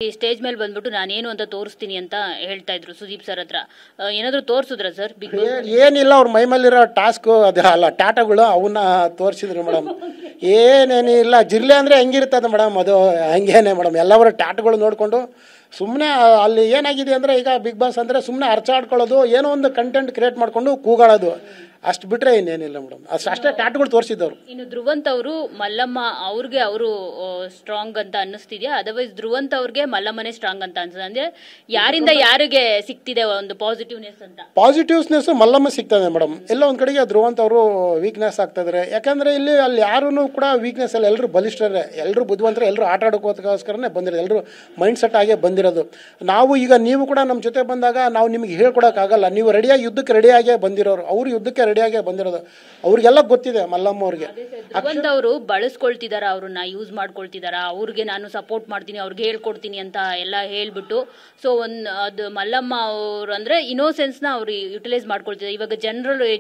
ಈ ಸ್ಟೇಜ್ ಮೇಲೆ ಬಂದ್ಬಿಟ್ಟು ನಾನೇನು ಅಂತ ತೋರಿಸ್ತೀನಿ ಅಂತ ಹೇಳ್ತಾ ಇದ್ರು ಸುದೀಪ್ ಸರ್ ಹತ್ರ. ಏನಾದ್ರು ತೋರಿಸಿದ್ರ ಸರ್? ಏನಿಲ್ಲ, ಅವ್ರ ಮೈ ಮೇಲಿರೋ ಟಾಸ್ಕ್ ಅದು ಅಲ್ಲ ಟಾಟಾಗಳು ಅವನ್ನ ತೋರಿಸಿದ್ರು ಮೇಡಮ್. ಏನೇನಿಲ್ಲ, ಜಿರ್ಲೆ ಅಂದರೆ ಹೆಂಗಿರ್ತದೆ ಮೇಡಮ್, ಅದು ಹಂಗೇನೆ ಮೇಡಮ್. ಎಲ್ಲವರ ಟಾಟ್ಗಳು ನೋಡಿಕೊಂಡು ಸುಮ್ಮನೆ ಅಲ್ಲಿ ಏನಾಗಿದೆ ಅಂದರೆ, ಈಗ ಬಿಗ್ ಬಾಸ್ ಅಂದರೆ ಸುಮ್ಮನೆ ಅರ್ಚಾಡ್ಕೊಳ್ಳೋದು, ಏನೋ ಒಂದು ಕಂಟೆಂಟ್ ಕ್ರಿಯೇಟ್ ಮಾಡಿಕೊಂಡು ಕೂಗಾಡೋದು, ಅಷ್ಟು ಬಿಟ್ಟರೆ ಇನ್ನೇನಿಲ್ಲ ಮೇಡಮ್. ಅಷ್ಟೇ ಟ್ಯಾಟ್ಗಳು ತೋರಿಸಿದ್ದವರು. ಇನ್ನು ಧ್ರುವಂತ್ ಅವರು ಮಲ್ಲಮ್ಮ ಅವ್ರಿಗೆ ಅವರು ಸ್ಟ್ರಾಂಗ್ ಅಂತ ಅನ್ನಿಸ್ತಿದ್ಯಾ? ಅದರ್ವೈಸ್ ಧ್ರುವಂತ್ ಅವ್ರಿಗೆ ಮಲ್ಲಮ್ಮನೇ ಸ್ಟ್ರಾಂಗ್ ಅಂತ ಅನ್ಸುತ್ತೆ? ಅಂದ್ರೆ ಯಾರಿಂದ ಯಾರಿಗೆ ಸಿಗ್ತಿದೆ ಒಂದು ಪಾಸಿಟಿವ್ನೆಸ್ ಅಂತ? ಪಾಸಿಟಿವ್ನೆಸ್ ಮಲ್ಲಮ್ಮ ಸಿಗ್ತದೆ ಮೇಡಮ್. ಎಲ್ಲ ಒಂದು ಕಡೆಗೆ ಧ್ರುವಂತ್ ಅವರು ವೀಕ್ನೆಸ್ ಆಗ್ತಾ ಇದ್ದಾರೆ. ಯಾಕಂದರೆ ಅಲ್ಲಿ ಯಾರೂ ಕೂಡ ವೀಕ್ನೆಸ್ ಅಲ್ಲ, ಎಲ್ಲರೂ ಬಲಿಷ್ಠರೇ, ಎಲ್ಲರೂ ಬುದ್ಧಿವಂತರು, ಎಲ್ಲರೂ ಆಟ ಆಡೋಕ್ಕೋಸ್ಕರನೇ ಬಂದಿರೋದು, ಎಲ್ಲರೂ ಮೈಂಡ್ ಸೆಟ್ ಆಗೇ ಬಂದಿರೋದು. ನಾವು ಈಗ ನೀವು ಕೂಡ ನಮ್ಮ ಜೊತೆ ಬಂದಾಗ ನಾವು ನಿಮಗೆ ಹೇಳ್ಕೊಡೋಕ್ಕಾಗಲ್ಲ, ನೀವು ರೆಡಿಯಾಗಿ ಯುದ್ಧಕ್ಕೆ ರೆಡಿಯಾಗೇ ಬಂದಿರೋರು, ಅವರು ಯುದ್ಧಕ್ಕೆ ರೆಡಿಯಾಗೇ ಬಂದಿರೋದು, ಅವ್ರಿಗೆಲ್ಲ ಗೊತ್ತಿದೆ ಮಲ್ಲಮ್ಮ ಅವ್ರಿಗೆ. ಧ್ರುವಂತ್ ಅವರು ಬಳಸ್ಕೊಳ್ತಿದಾರ, ಅವ್ರನ್ನ ಯೂಸ್ ಮಾಡ್ಕೊಳ್ತಿದಾರ, ಅವ್ರಿಗೆ ನಾನು ಸಪೋರ್ಟ್ ಮಾಡ್ತೀನಿ, ಅವ್ರಿಗೆ ಹೇಳ್ಕೊಡ್ತೀನಿ ಅಂತ ಎಲ್ಲ ಹೇಳ್ಬಿಟ್ಟು. ಸೊ ಅದು ಮಲ್ಲಮ್ಮ ಅವ್ರು ಅಂದ್ರೆ ಇನ್ನೋಸೆನ್ಸ್ನ ಅವ್ರು ಯುಟಿಲೈಸ್ ಮಾಡ್ಕೊಳ್ತಿದ್ದಾರೆ. ಇವಾಗ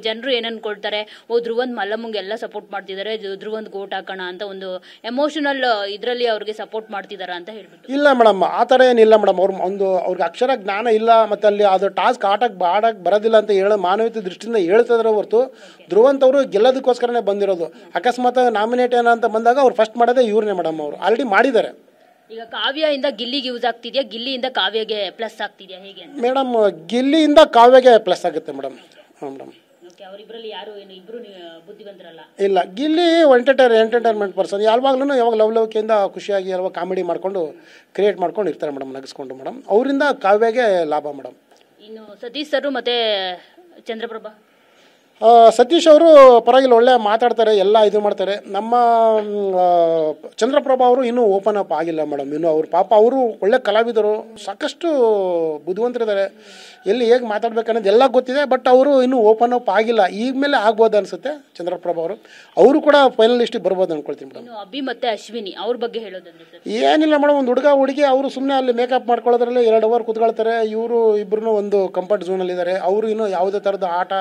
ಜನರು ಏನ್ ಅನ್ಕೊಳ್ತಾರೆ, ಓ ಧ್ರುವಂತ್ ಮಲ್ಲಮ್ಮಂಗೆ ಎಲ್ಲ ಸಪೋರ್ಟ್ ಮಾಡ್ತಿದ್ದಾರೆ, ಧ್ರುವಂತ್ ಗೋಟ್ ಹಾಕೋಣ ಅಂತ ಒಂದು ಎಮೋಷನಲ್ ಇದರಲ್ಲಿ ಅವ್ರಿಗೆ ಸಪೋರ್ಟ್ ಮಾಡ್ತಿದಾರ ಅಂತ ಹೇಳ್ಬಿಟ್ಟು. ಇಲ್ಲ ಮೇಡಮ್, ಆ ಥರ ಏನಿಲ್ಲ ಮೇಡಮ್. ಅವ್ರಿಗೆ ಅಕ್ಷರ ಜ್ಞಾನ ಇಲ್ಲ, ಮತ್ತು ಅಲ್ಲಿ ಅದು ಟಾಸ್ಕ್ ಆಡಕ್ಕೆ ಬರೋದಿಲ್ಲ ಅಂತ ಹೇಳೋ ಮಾನವೀಯತೆ ದೃಷ್ಟಿಯಿಂದ ಹೇಳ್ತಿದ್ರೆ ಹೊರತು, ಧ್ರುವಂತ್ ಅವರು ಗೆಲ್ಲೋದಕ್ಕೋಸ್ಕರನೇ ಬಂದಿರೋದು. ಅಕಸ್ಮಾತ್ ನಾಮಿನೇಟ್ ಏನೋ ಅಂತ ಬಂದಾಗ ಅವ್ರು ಫಸ್ಟ್ ಮಾಡೋದೇ ಇವ್ರನ್ನೇ ಮೇಡಮ್. ಅವರು ಆಲ್ರೆಡಿ ಮಾಡಿದ್ದಾರೆ. ಈಗ ಕಾವ್ಯದಿಂದ ಗಿಲ್ಲಿಗೆ ಯೂಸ್ ಆಗ್ತಿದ್ಯಾ, ಗಿಲ್ಲಿಯಿಂದ ಕಾವ್ಯಗೆ ಪ್ಲಸ್ ಆಗ್ತಿದ್ಯಾ, ಹೇಗೆ ಮೇಡಮ್? ಗಿಲ್ಲಿಯಿಂದ ಕಾವ್ಯಗೆ ಪ್ಲಸ್ ಆಗುತ್ತೆ ಮೇಡಮ್. ಹಾಂ ಮೇಡಮ್. ಅವರಿಬ್ಬರಲ್ಲಿ ಯಾರು ಏನು ಇಬ್ರು ಬುದ್ಧಿವಂತರಲ್ಲ? ಇಲ್ಲ, ಗಿಲ್ಲಿ ಎಂಟರ್ಟೈನ್ಮೆಂಟ್ ಪರ್ಸನ್. ಯಾವಾಗಲೂ ಯಾವಾಗ ಲವ್ಲವಿಕೆಯಿಂದ ಖುಷಿಯಾಗಿ ಯಾವಾಗ ಕಾಮಿಡಿ ಮಾಡಿಕೊಂಡು ಕ್ರಿಯೇಟ್ ಮಾಡ್ಕೊಂಡು ಇರ್ತಾರೆ ಮೇಡಮ್, ನಗಿಸ್ಕೊಂಡು ಮೇಡಮ್. ಅವರಿಂದ ಕಾವ್ಯಗೆ ಲಾಭ ಮೇಡಮ್. ಇನ್ನು ಸತೀಶ್ ಸರ್ ಮತ್ತೆ ಚಂದ್ರಪ್ರಭಾ, ಸತೀಶ್ ಅವರು ಪರವಾಗಿಲ್ಲ, ಒಳ್ಳೆ ಮಾತಾಡ್ತಾರೆ, ಎಲ್ಲ ಇದು ಮಾಡ್ತಾರೆ. ನಮ್ಮ ಚಂದ್ರಪ್ರಭಾ ಅವರು ಇನ್ನೂ ಓಪನ್ ಅಪ್ ಆಗಿಲ್ಲ ಮೇಡಮ್. ಇನ್ನು ಅವ್ರು ಪಾಪ ಅವರು ಒಳ್ಳೆ ಕಲಾವಿದರು, ಸಾಕಷ್ಟು ಬುದ್ಧಿವಂತರಿದ್ದಾರೆ, ಎಲ್ಲಿ ಹೇಗೆ ಮಾತಾಡ್ಬೇಕನ್ನೋದು ಎಲ್ಲ ಗೊತ್ತಿದೆ. ಬಟ್ ಅವರು ಇನ್ನೂ ಓಪನ್ ಅಪ್ ಆಗಿಲ್ಲ. ಈಗ ಮೇಲೆ ಆಗ್ಬೋದು ಅನಿಸುತ್ತೆ ಚಂದ್ರಪ್ರಭಾ ಅವರು ಕೂಡ ಫೈನಲಿಸ್ಟಿಗೆ ಬರ್ಬೋದು ಅನ್ಕೊಳ್ತೀನಿ ಮೇಡಮ್. ಅಭಿ ಮತ್ತೆ ಅಶ್ವಿನಿ ಅವ್ರ ಬಗ್ಗೆ ಹೇಳೋದಂದ್ರೆ? ಏನಿಲ್ಲ ಮೇಡಮ್, ಒಂದು ಹುಡುಗಿ ಅವರು ಸುಮ್ಮನೆ ಅಲ್ಲಿ ಮೇಕಪ್ ಮಾಡ್ಕೊಳ್ಳೋದ್ರಲ್ಲಿ 2 ಅವರ್ ಕೂತ್ಕೊಳ್ತಾರೆ. ಇವರು ಇಬ್ಬರೂ ಒಂದು ಕಂಫರ್ಟ್ ಝೋನಲ್ಲಿದ್ದಾರೆ. ಅವರು ಇನ್ನೂ ಯಾವುದೇ ಥರದ ಆಟ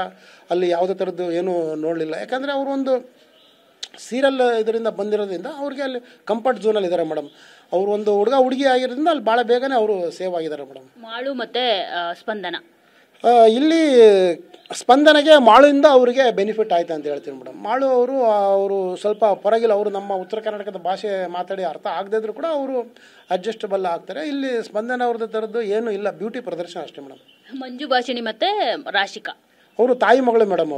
ಅಲ್ಲಿ ಯಾವುದೇ ಥರದ್ದು ಏನೂ ನೋಡಲಿಲ್ಲ. ಯಾಕಂದರೆ ಅವರು ಒಂದು ಸೀರಿಯಲ್ ಇದರಿಂದ ಬಂದಿರೋದ್ರಿಂದ ಅವ್ರಿಗೆ ಅಲ್ಲಿ ಕಂಫರ್ಟ್ ಝೋನಲ್ಲಿ ಇದ್ದಾರೆ ಮೇಡಮ್. ಅವರು ಒಂದು ಹುಡುಗಿ ಆಗಿರೋದ್ರಿಂದ ಅಲ್ಲಿ ಭಾಳ ಬೇಗನೆ ಅವರು ಸೇವ್ ಆಗಿದ್ದಾರೆ ಮೇಡಮ್. ಮಾಳು ಮತ್ತು ಸ್ಪಂದನ, ಇಲ್ಲಿ ಸ್ಪಂದನೆಗೆ ಮಾಳುವಿಂದ ಅವರಿಗೆ ಬೆನಿಫಿಟ್ ಆಯ್ತು ಅಂತ ಹೇಳ್ತೀನಿ ಮೇಡಮ್. ಮಾಳು ಅವರು ಸ್ವಲ್ಪ ಪರವಾಗಿಲ್ಲ, ಅವರು ನಮ್ಮ ಉತ್ತರ ಕರ್ನಾಟಕದ ಭಾಷೆ ಮಾತಾಡಿ ಅರ್ಥ ಆಗದೇ ಇದ್ರೂ ಕೂಡ ಅವರು ಅಡ್ಜಸ್ಟಬಲ್ ಆಗ್ತಾರೆ. ಇಲ್ಲಿ ಸ್ಪಂದನ ಅವ್ರದ್ದು ಥರದ್ದು ಏನೂ ಇಲ್ಲ, ಬ್ಯೂಟಿ ಪ್ರದರ್ಶನ ಅಷ್ಟೇ ಮೇಡಮ್. ಮಂಜು ಭಾಷಿಣಿ ಮತ್ತು ರಾಶಿಕಾ ಅವರು ತಾಯಿ ಮಗಳು ಮೇಡಮ್.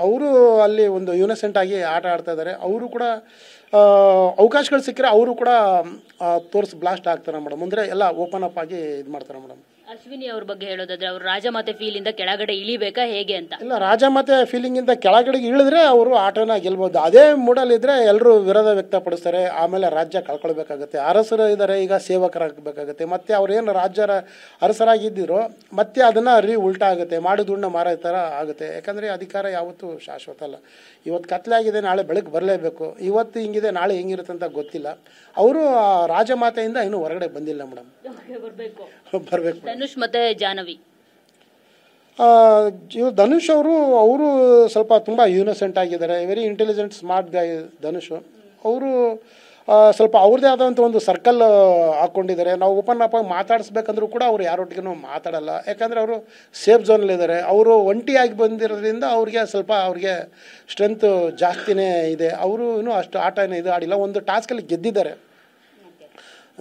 ಅವರು ಅಲ್ಲಿ ಒಂದು ಯುನಸೆಂಟ್ ಆಗಿ ಆಟ ಆಡ್ತಾ ಇದ್ದಾರೆ. ಅವರು ಕೂಡ ಅವಕಾಶಗಳು ಸಿಕ್ಕರೆ ಅವರು ಕೂಡ ಬ್ಲಾಸ್ಟ್ ಆಗ್ತಾರೆ ಮೇಡಮ್. ಅಂದರೆ ಎಲ್ಲ ಓಪನ್ ಅಪ್ ಆಗಿ ಇದು ಮಾಡ್ತಾರೆ ಮೇಡಮ್. ಅಶ್ವಿನಿ ಅವ್ರ ಬಗ್ಗೆ ಹೇಳೋದಾದ್ರೆ, ಅವರು ರಾಜಮಾತೆ ಫೀಲಿಂದ ಕೆಳಗಡೆ ಇಳಿಬೇಕಾ ಹೇಗೆ ಅಂತ? ಇಲ್ಲ, ರಾಜಮಾತೆ ಫೀಲಿಂಗಿಂದ ಕೆಳಗಡೆ ಇಳಿದ್ರೆ ಅವರು ಆಟನ ಗೆಲ್ಬೋದು. ಅದೇ ಮೂಡಲ್ಲಿದ್ದರೆ ಎಲ್ಲರೂ ವಿರೋಧ ವ್ಯಕ್ತಪಡಿಸ್ತಾರೆ. ಆಮೇಲೆ ರಾಜ್ಯ ಕಳ್ಕೊಳ್ಬೇಕಾಗತ್ತೆ. ಅರಸರು ಇದ್ದಾರೆ, ಈಗ ಸೇವಕರಾಗಬೇಕಾಗತ್ತೆ. ಮತ್ತು ಅವ್ರೇನು ರಾಜ್ಯರ ಅರಸರಾಗಿದ್ದಿರೋ ಮತ್ತೆ ಅದನ್ನು ಉಲ್ಟಾ ಆಗುತ್ತೆ, ಮಾಡಿದುಣ್ಣ ಮಾರ ಥರ ಆಗುತ್ತೆ. ಯಾಕಂದರೆ ಅಧಿಕಾರ ಯಾವತ್ತೂ ಶಾಶ್ವತ ಅಲ್ಲ. ಇವತ್ತು ಕತ್ಲಾಗಿದೆ, ನಾಳೆ ಬೆಳಗ್ಗೆ ಬರಲೇಬೇಕು. ಇವತ್ತು ಹಿಂಗಿದೆ, ನಾಳೆ ಹೆಂಗಿರುತ್ತೆ ಅಂತ ಗೊತ್ತಿಲ್ಲ. ಅವರು ರಾಜಮಾತೆಯಿಂದ ಇನ್ನೂ ಹೊರಗಡೆ ಬಂದಿಲ್ಲ ಮೇಡಮ್. ಬರಬೇಕು. ಧನುಷ್ ಮತ್ತೆ ಜಾಹ್ನವಿ, ಧನುಷ್ ಅವರು ಸ್ವಲ್ಪ ತುಂಬ ಯೂನಸೆಂಟ್ ಆಗಿದ್ದಾರೆ. Very intelligent smart guy Dhanush. ಅವರು ಸ್ವಲ್ಪ ಅವ್ರದ್ದೇ ಆದಂಥ ಒಂದು ಸರ್ಕಲ್ ಹಾಕ್ಕೊಂಡಿದ್ದಾರೆ. ನಾವು ಓಪನ್ ಅಪ್ ಆಗಿ ಮಾತಾಡಿಸ್ಬೇಕಂದ್ರೂ ಕೂಡ ಅವ್ರು ಯಾರೊಟ್ಟಿಗೂ ಮಾತಾಡಲ್ಲ. ಯಾಕಂದರೆ ಅವರು ಸೇಫ್ ಝೋನಲ್ಲಿದ್ದಾರೆ. ಅವರು ಒಂಟಿಯಾಗಿ ಬಂದಿರೋದ್ರಿಂದ ಅವ್ರಿಗೆ ಸ್ಟ್ರೆಂತ್ ಜಾಸ್ತಿನೇ ಇದೆ. ಅವರು ಇನ್ನೂ ಅಷ್ಟು ಆಟನೇ ಇದು ಆಡಿಲ್ಲ. ಒಂದು ಟಾಸ್ಕಲ್ಲಿ ಗೆದ್ದಿದ್ದಾರೆ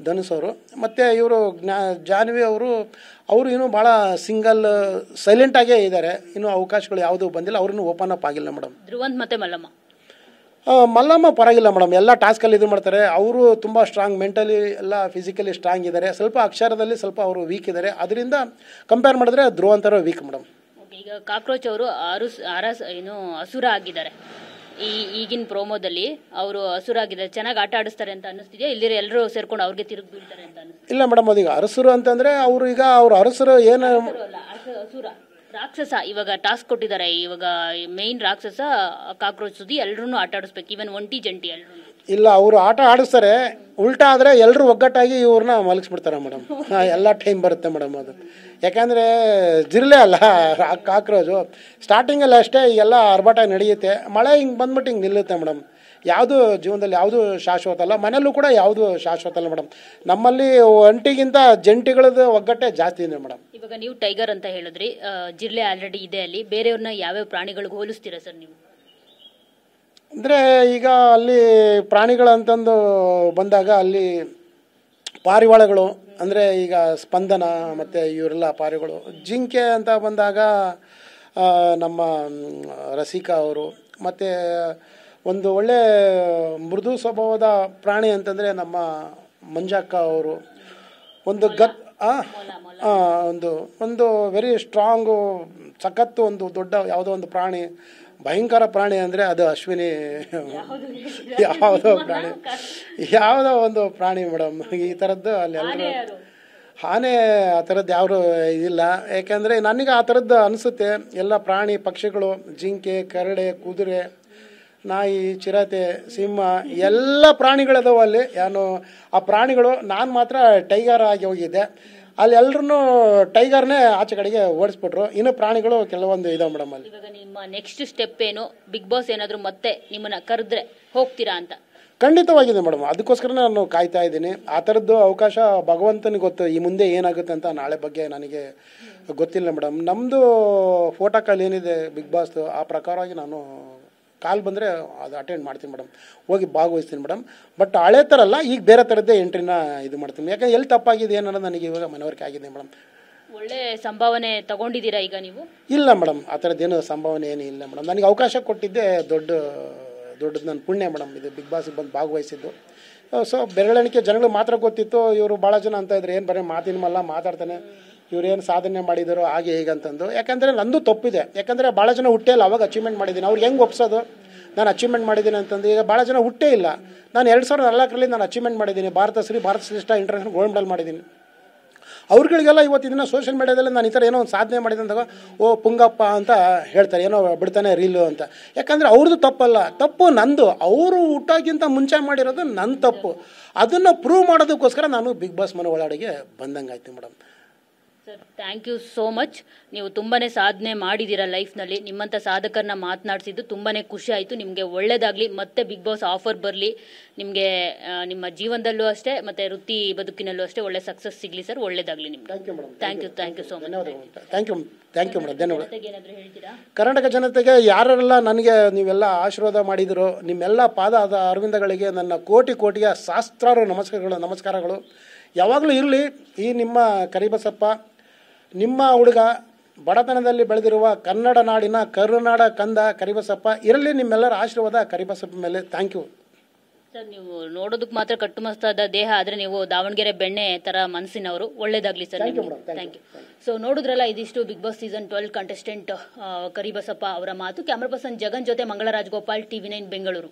ಧನುಷ್ ಅವರು. ಮತ್ತು ಇವರು ಜಾಹ್ನವಿ ಅವರು ಇನ್ನೂ ಭಾಳ ಸೈಲೆಂಟಾಗೇ ಇದ್ದಾರೆ. ಇನ್ನೂ ಅವಕಾಶಗಳು ಯಾವುದೂ ಬಂದಿಲ್ಲ. ಅವ್ರೂ ಓಪನ್ ಅಪ್ ಆಗಿಲ್ಲ ಮೇಡಮ್. ಧ್ರುವಂತ್ ಮತ್ತು ಮಲ್ಲಮ್ಮ ಪರವಾಗಿಲ್ಲ ಮೇಡಮ್, ಎಲ್ಲ ಟಾಸ್ಕಲ್ಲಿ ಇದು ಮಾಡ್ತಾರೆ. ಅವರು ತುಂಬ ಸ್ಟ್ರಾಂಗ್, ಮೆಂಟಲಿ ಎಲ್ಲ ಫಿಸಿಕಲಿ ಸ್ಟ್ರಾಂಗ್ ಇದ್ದಾರೆ. ಸ್ವಲ್ಪ ಅಕ್ಷರದಲ್ಲಿ ಸ್ವಲ್ಪ ಅವರು ವೀಕ್ ಇದ್ದಾರೆ. ಅದರಿಂದ ಕಂಪೇರ್ ಮಾಡಿದ್ರೆ ಧ್ರುವಂತರ ವೀಕ್ ಮೇಡಮ್. ಈಗ ಕಾಕ್ರೋಚ್ ಅವರು ಅಸುರ ಆಗಿದ್ದಾರೆ. ಈಗಿನ ಪ್ರೋಮೋದಲ್ಲಿ ಅವರು ಹಸುರ ಆಗಿದ್ದಾರೆ, ಚೆನ್ನಾಗಿ ಆಟ ಆಡಿಸ್ತಾರೆ ಅಂತ ಅನ್ನಿಸ್ತಿದೆ. ಇಲ್ಲಿರೋ ಎಲ್ಲರೂ ಸೇರ್ಕೊಂಡು ಅವ್ರಿಗೆ ತಿರುಗಿ ಬೀಳ್ತಾರೆ ಅಂತ ಅನ್ನಿಸ್ತಿದೆ. ಇಲ್ಲ ಮೇಡಮ್, ಅದೀಗ ಅರಸರು ಅಂತಂದರೆ ಅವ್ರ ಅರಸರು ಏನು ಅಸುರ ರಾಕ್ಷಸ. ಇವಾಗ ಟಾಸ್ಕ್ ಕೊಟ್ಟಿದ್ದಾರೆ, ಇವಾಗ ಮೇನ್ ರಾಕ್ಷಸ ಕಾಕ್ರೋಚ್ ಸುದ್ದಿ ಎಲ್ಲರೂ ಆಟ ಆಡಿಸ್ಬೇಕು, ಈವನ್ ಒಂಟಿ ಜಂಟಿ ಎಲ್ಲರೂ. ಇಲ್ಲ, ಅವರು ಆಟ ಆಡಿಸ್ತಾರೆ. ಉಲ್ಟಾ ಆದರೆ ಎಲ್ಲರೂ ಒಗ್ಗಟ್ಟಾಗಿ ಇವ್ರನ್ನ ಮಲಗಿಸ್ಬಿಡ್ತಾರೆ ಮೇಡಮ್. ಎಲ್ಲ ಟೈಮ್ ಬರುತ್ತೆ ಮೇಡಮ್ ಅದು. ಯಾಕಂದರೆ ಜಿರ್ಲೆ ಅಲ್ಲ ಕಾಕ್ರೋಚು. ಸ್ಟಾರ್ಟಿಂಗಲ್ಲಿ ಅಷ್ಟೇ ಎಲ್ಲ ಅರ್ಭಟ ನಡೆಯುತ್ತೆ. ಮಳೆ ಹಿಂಗೆ ಬಂದ್ಬಿಟ್ಟು ಹಿಂಗೆ ನಿಲ್ಲುತ್ತೆ ಮೇಡಮ್. ಯಾವುದು ಜೀವನದಲ್ಲಿ ಯಾವುದು ಶಾಶ್ವತ ಅಲ್ಲ, ಮನೆಯಲ್ಲೂ ಕೂಡ ಯಾವುದು ಶಾಶ್ವತ ಅಲ್ಲ ಮೇಡಮ್. ನಮ್ಮಲ್ಲಿ ಒಂಟಿಗಿಂತ ಜಂಟಿಗಳದ್ದು ಒಗ್ಗಟ್ಟೆ ಜಾಸ್ತಿ ಇದೆ ಮೇಡಮ್. ಇವಾಗ ನೀವು ಟೈಗರ್ ಅಂತ ಹೇಳಿದ್ರಿ, ಜಿರ್ಲೆ ಆಲ್ರೆಡಿ ಇದೆ ಅಲ್ಲಿ, ಬೇರೆಯವ್ರನ್ನ ಯಾವ್ಯಾವ ಪ್ರಾಣಿಗಳಿಗೆ ಹೋಲಿಸ್ತೀರಾ ಸರ್ ನೀವು? ಅಂದರೆ ಈಗ ಅಲ್ಲಿ ಪ್ರಾಣಿಗಳಂತಂದು ಬಂದಾಗ ಅಲ್ಲಿ ಪಾರಿವಾಳಗಳು ಅಂದರೆ ಈಗ ಸ್ಪಂದನ ಮತ್ತು ಇವರೆಲ್ಲ ಪಾರಿಗಳು. ಜಿಂಕೆ ಅಂತ ಬಂದಾಗ ನಮ್ಮ ರಸಿಕಾ ಅವರು, ಮತ್ತು ಒಂದು ಒಳ್ಳೆ ಮೃದು ಸ್ವಭಾವದ ಪ್ರಾಣಿ ಅಂತಂದರೆ ನಮ್ಮ ಮಂಜಕ್ಕ ಅವರು. ಒಂದು ಒಂದು ವೆರಿ ಸ್ಟ್ರಾಂಗು ಸಖತ್ತು ಒಂದು ದೊಡ್ಡ ಯಾವುದೋ ಒಂದು ಪ್ರಾಣಿ, ಭಯಂಕರ ಪ್ರಾಣಿ ಅಂದರೆ ಅದು ಅಶ್ವಿನಿ ಯಾವುದೋ ಒಂದು ಪ್ರಾಣಿ ಮೇಡಮ್. ಈ ಥರದ್ದು ಅಲ್ಲಿ ಎಲ್ಲರೂ ಆನೆ ಆ ಥರದ್ದು ಯಾರು ಇದಿಲ್ಲ. ಯಾಕೆಂದರೆ ನನಗೆ ಆ ಥರದ್ದು ಅನಿಸುತ್ತೆ. ಎಲ್ಲ ಪ್ರಾಣಿ ಪಕ್ಷಿಗಳು, ಜಿಂಕೆ, ಕರಡೆ, ಕುದುರೆ, ನಾಯಿ, ಚಿರತೆ, ಸಿಂಹ ಎಲ್ಲ ಪ್ರಾಣಿಗಳದಾವ ಅಲ್ಲಿ. ಆ ಪ್ರಾಣಿಗಳು, ನಾನು ಮಾತ್ರ ಟೈಗರ್ ಆಗಿ ಹೋಗಿದ್ದೆ. ಅಲ್ಲಿ ಎಲ್ಲರೂ ಟೈಗರ್ನೇ ಆಚೆ ಕಡೆಗೆ ಓಡಿಸ್ಬಿಟ್ರು. ಇನ್ನು ಪ್ರಾಣಿಗಳು ಕೆಲವೊಂದು ಇದಾವೆ ಮೇಡಮ್ ಅಲ್ಲಿ. ಇವಾಗ ನಿಮ್ಮ ನೆಕ್ಸ್ಟ್ ಸ್ಟೆಪ್ ಏನು? ಬಿಗ್ ಬಾಸ್ ಏನಾದರೂ ಮತ್ತೆ ನಿಮ್ಮನ್ನ ಕರೆದ್ರೆ ಹೋಗ್ತೀರಾ ಅಂತ? ಖಂಡಿತವಾಗಿದೆ ಮೇಡಮ್, ಅದಕ್ಕೋಸ್ಕರ ನಾನು ಕಾಯ್ತಾ ಇದ್ದೀನಿ. ಆ ಥರದ್ದು ಅವಕಾಶ ಭಗವಂತನಿಗೆ ಗೊತ್ತು. ಈ ಮುಂದೆ ಏನಾಗುತ್ತೆ ಅಂತ ನಾಳೆ ಬಗ್ಗೆ ನನಗೆ ಗೊತ್ತಿಲ್ಲ ಮೇಡಮ್. ನಮ್ಮದು ಫೋಟೋ ಕಾಲ್ ಏನಿದೆ ಬಿಗ್ ಬಾಸ್ದು, ಆ ಪ್ರಕಾರವಾಗಿ ನಾನು ಕಾಲ್ ಬಂದರೆ ಅದು ಅಟೆಂಡ್ ಮಾಡ್ತೀನಿ ಮೇಡಮ್, ಹೋಗಿ ಭಾಗವಹಿಸ್ತೀನಿ ಮೇಡಮ್. ಬಟ್ ಹಳೆ ಥರ ಅಲ್ಲ, ಈಗ ಬೇರೆ ಥರದ್ದೇ ಎಂಟ್ರಿನ ಇದು ಮಾಡ್ತೀನಿ. ಯಾಕಂದ್ರೆ ಎಲ್ಲಿ ತಪ್ಪಾಗಿದೆ ಅನ್ನೋದು ನನಗೆ ಇವಾಗ ಮನವರಿಕೆ ಆಗಿದೆ ಮೇಡಮ್. ಒಳ್ಳೆ ಸಂಭಾವನೆ ತಗೊಂಡಿದ್ದೀರಾ ಈಗ ನೀವು? ಇಲ್ಲ ಮೇಡಮ್, ಆ ಥರದ್ದೇನು ಸಂಭಾವನೆ ಏನೂ ಇಲ್ಲ ಮೇಡಮ್. ನನಗೆ ಅವಕಾಶ ಕೊಟ್ಟಿದ್ದೆ ದೊಡ್ಡದು ನನ್ನ ಪುಣ್ಯ ಮೇಡಮ್. ಇದು ಬಿಗ್ ಬಾಸಿಗೆ ಬಂದು ಭಾಗವಹಿಸಿದ್ದು. ಸೊ ಬೆರಳೆಣಿಕೆ ಜನಗಳು ಮಾತ್ರ ಗೊತ್ತಿತ್ತು. ಇವರು ಭಾಳ ಜನ ಅಂತ ಇದ್ರು, ಏನು ಬರೀ ಮಾತಿನ ಮಾತಾಡ್ತಾನೆ, ಇವ್ರೇನು ಸಾಧನೆ ಮಾಡಿದರು ಹಾಗೆ ಹೀಗೆ ಅಂತಂದು. ಯಾಕಂದರೆ ನಂದು ತಪ್ಪಿದೆ. ಯಾಕಂದರೆ ಭಾಳ ಜನ ಹುಟ್ಟೇ ಇಲ್ಲ, ಅವಾಗ ಅಚೀವ್ಮೆಂಟ್ ಮಾಡಿದ್ದೀನಿ. ಅವ್ರಿಗೆ ಹೆಂಗೆ ಒಪ್ಸೋದು ನಾನು ಅಚೀವ್ಮೆಂಟ್ ಮಾಡಿದ್ದೀನಿ ಅಂತಂದು? ಈಗ ಭಾಳ ಜನ ಹುಟ್ಟೇ ಇಲ್ಲ. ನಾನು 2004ರಲ್ಲಿ ನಾನು ಅಚೀವ್ಮೆಂಟ್ ಮಾಡಿದ್ದೀನಿ. ಭಾರತ ಶ್ರೇಷ್ಠ ಇಂಟರ್ನ್ಯಾಷನಲ್ ಗೋಲ್ಡ್ ಮೆಡಲ್ ಮಾಡಿದ್ದೀನಿ. ಅವ್ರುಗಳಿಗೆಲ್ಲ ಇವತ್ತು ಇದನ್ನು ಸೋಷಿಯಲ್ ಮೀಡಿಯಾದಲ್ಲಿ ನಾನು ಈ ಥರ ಏನೋ ಒಂದು ಸಾಧನೆ ಮಾಡಿದೆ ಅಂದಾಗ ಓ ಪುಂಗಪ್ಪ ಅಂತ ಹೇಳ್ತಾರೆ, ಏನೋ ಬಿಡ್ತಾನೆ ರೀಲು ಅಂತ. ಯಾಕಂದರೆ ಅವ್ರದ್ದು ತಪ್ಪಲ್ಲ, ತಪ್ಪು ನಂದು. ಅವರು ಹುಟ್ಟೋಕ್ಕಿಂತ ಮುಂಚೆ ಮಾಡಿರೋದು ನನ್ನ ತಪ್ಪು. ಅದನ್ನು ಪ್ರೂವ್ ಮಾಡೋದಕ್ಕೋಸ್ಕರ ನಾನು ಬಿಗ್ ಬಾಸ್ ಮನೆ ಒಳಗಡೆಗೆ ಬಂದಂಗೆ ಆಯ್ತು madam. Sir, thank you so much. ನೀವು ತುಂಬಾ ಸಾಧನೆ ಮಾಡಿದ್ದೀರಾ ಲೈಫ್ನಲ್ಲಿ. ನಿಮ್ಮಂಥ ಸಾಧಕರನ್ನ ಮಾತನಾಡಿಸಿದ್ದು ತುಂಬಾ ಖುಷಿ ಆಯಿತು. ನಿಮಗೆ ಒಳ್ಳೇದಾಗಲಿ, ಮತ್ತೆ ಬಿಗ್ ಬಾಸ್ ಆಫರ್ ಬರಲಿ ನಿಮಗೆ. ನಿಮ್ಮ ಜೀವನದಲ್ಲೂ ಅಷ್ಟೇ ಮತ್ತು ವೃತ್ತಿ ಬದುಕಿನಲ್ಲೂ ಅಷ್ಟೇ ಒಳ್ಳೆ ಸಕ್ಸಸ್ ಸಿಗಲಿ ಸರ್. ಒಳ್ಳೇದಾಗಲಿ ನಿಮ್ಗೆ. Thank you so much. Thank you madam, ಧನ್ಯವಾದ. ಏನಾದರೂ ಹೇಳ್ತೀರಾ? ಕರ್ನಾಟಕ ಜನತೆಗೆ ಯಾರೆಲ್ಲ ನನಗೆ ನೀವೆಲ್ಲ ಆಶೀರ್ವಾದ ಮಾಡಿದಿರೋ ನಿಮ್ಮೆಲ್ಲ ಪಾದದ ಅರವಿಂದಗಳಿಗೆ ನನ್ನ ಕೋಟಿಯ ಸಹಸ್ರಾರು ನಮಸ್ಕಾರಗಳು ಯಾವಾಗಲೂ ಇರಲಿ. ಈ ನಿಮ್ಮ ಕರಿಬಸಪ್ಪ, ನಿಮ್ಮ ಹುಡುಗ, ಬಡತನದಲ್ಲಿ ಬೆಳೆದಿರುವ ಕನ್ನಡ ನಾಡಿನ ಕರುನಾಡ ಕಂದ ಕರಿಬಸಪ್ಪ ಇರಲಿ. ನಿಮ್ಮೆಲ್ಲರ ಆಶೀರ್ವಾದ ಕರಿಬಸಪ್ಪ ಮೇಲೆ. Thank you sir. ನೀವು ನೋಡೋದಕ್ಕೆ ಮಾತ್ರ ಕಟ್ಟುಮಸ್ತಾದ ದೇಹ, ಆದರೆ ನೀವು ದಾವಣಗೆರೆ ಬೆಣ್ಣೆ ಥರ ಮನಸ್ಸಿನವರು. ಒಳ್ಳೇದಾಗಲಿ ಸರ್. Thank you. ಸೊ ನೋಡಿದ್ರಲ್ಲ, ಇದಿಷ್ಟು Bigg Boss season 12 contestant Karibasappa ಅವರ ಮಾತು. ಕ್ಯಾಮ್ರಾ ಪರ್ಸನ್ ಜಗನ್ ಜೊತೆ ಮಂಗಳರಾಜ್ ಗೋಪಾಲ್, TV9 ಬೆಂಗಳೂರು.